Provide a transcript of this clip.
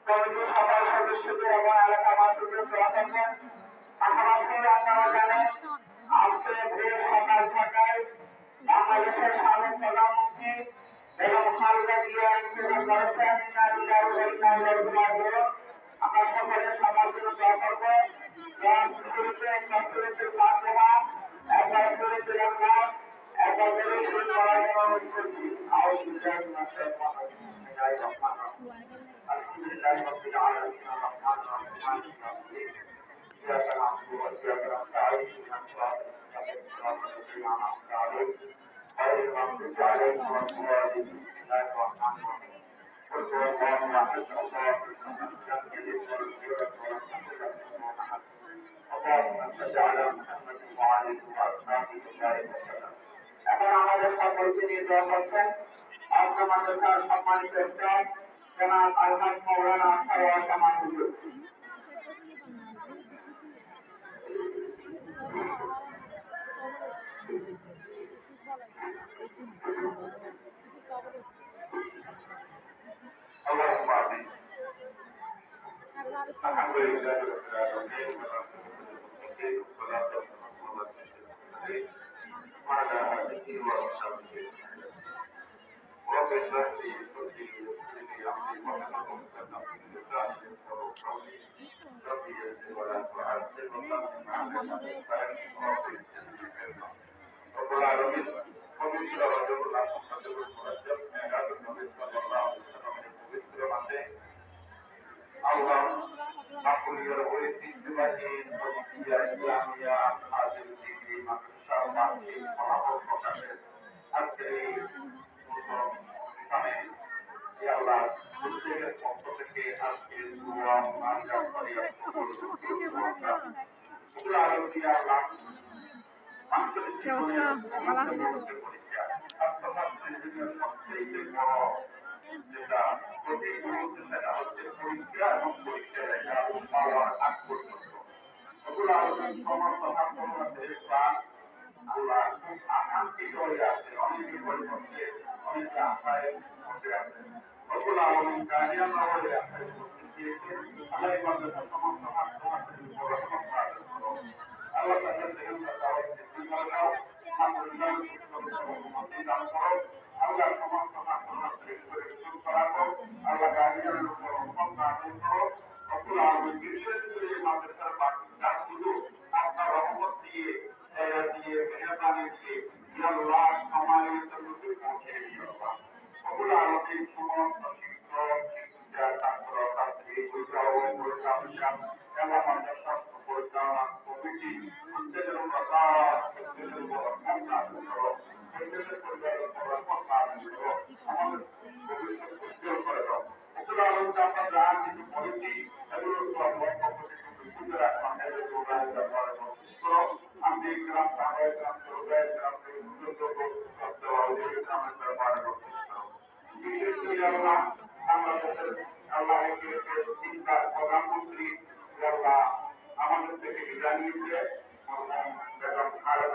কমিটির সকল সদস্যদের এবং এলাকাবাসীদের দোয়া করবেন। পাশাপাশি আপনারা জানেন আজকে ভোর সকাল ছটায় বাংলাদেশের সাবেক প্রধানমন্ত্রী বেগম খালেদা জিয়া ইন্তেকাল করেছেন। আমরা সকলে সবার জন্য দোয়া করব। একবার শুরুতে ফাতিহা, একবার শুরুতে রহমান, একবার করে শুরু করার জন্য অনুরোধ করছি। আলহামদুলিল্লাহ রাব্বিল আলামিন আর-রাহমানির রাহিম মালিকি ইয়াউমিদ্দিন ইyyaka na'budu wa iyyaka nasta'in ihdinas siratal mustaqim siratal ladzina an'amta 'alaihim ghayril maghdubi 'alaihim waladdallin bismillahir rahmanir rahim قل هو الله احد الله الصمد لم يلد ولم يولد ولم يكن له كفوا احد اللهم صل على محمد وعلى اصحابه وسلم। এখন আমাদের সকলকে নিয়ে দোয়া করছেন আজকে মাদ্রাসার সম্মানিত স্টাফ জনাব আলহাজ মাওলানা সরওয়ার কামাল হুজুর। اللهم آمين الحمد لله رب العالمين والصلاة والسلام على سيدنا محمد وعلى آله وصحبه رب اشرح لي صدري ويسر لي أمري واحلل عقدة من لساني يفقهوا قولي رب يسر ولا تعسر وتمم علينا بالخير ورب يسر علما رب العالمين পবিত্র রজবুল আসমানুল মুরাজ্জাব মেরাজুন নবী সাল্লাল্লাহু আলাইহি ওয়াসাল্লামের পবিত্র মাসে আল্লাহ মাকুলিয়ার ঐতিহ্যবাহী তরবিয়া ইসলামিয়া হাজির ডিগ্রি মাদ্রাসা মাহফিল ফলাফল প্রকাশের আজকের এই স্থানে আল্লাহ প্রত্যেকের পক্ষ থেকে আজকে দোয়া মানজাত ফরিয়াদ কবুল করুন। আল্লাহ মানুষের জীবনে পরীক্ষা ছাত্রছাত্রীর জীবনের সবচেয়ে বড় যেটা কঠিন হচ্ছে সেটা হচ্ছে পরীক্ষা এবং পরীক্ষার রেজাল্ট পাওয়ার আগ পর্যন্ত ওগুলো আলোচনা সমস্ত ছাত্রছাত্রীর প্রাণ আল্লাহ খুব আকাঙ্ক্ষিত হয়ে আছে, অনেকে পরিবর্তে অনেকে আশায় বসে আছে, ওগুলো আলোচনা গার্ডিয়ানরা হয়ে আছে উপস্থিত দিয়েছে। আল্লাহ এই মাদ্রাসার সমস্ত ছাত্রছাত্রীর উপর রহমত নাযিল করুন। আল্লাহ তাদের থেকে দাও আল্লাহ সমস্ত ছাত্রছাত্রীর শরীর সুস্থ রাখো। আল্লাহ গার্ডিয়ানের উপর রহমত নাযিল করো। রব্বুল আলামিন বিশেষ করে এই মাদ্রাসার বাকি কাজগুলো আপনার রহমত দিয়ে মেহরবানি দিয়ে আল্লাহ সম্মানিত রূপে পৌঁছে দিও। রব্বুল আলামিন সমস্ত শিক্ষক শিক্ষিকা ছাত্র ছাত্রী অভিভাবক পরিচালক জেলা মাদ্রাসা পরিচালনা কমিটি প্রত্যেকের উপর প্রত্যেকের উপর রহমত নাযিল করো। প্রত্যেকের পরিবারের উপর রহমত নাযিল করো। আমাদের ভবিষ্যৎ উজ্জ্বল করে দাও। রব্বুল আলামিন আমরা যা কিছু করেছি এগুলো আল্লাহর পক্ষ থেকে বুঝে রাখলাম এদের প্রোগ্রামের ব্যাপারে বর্ণনা করো। আমি গ্রাম সাহাবায়ে গ্রাম সরকার গ্রাম থেকে বুজুর্গ করতে হবে গ্রামের ব্যাপারে বর্ণনা করো। বিশেষ করে আল্লাহ বাংলাদেশের আল্লাহ চিন্তার প্রধানমন্ত্রী আল্লাহ আমাদের থেকে বিদায় নিয়েছে বেগম খালেদা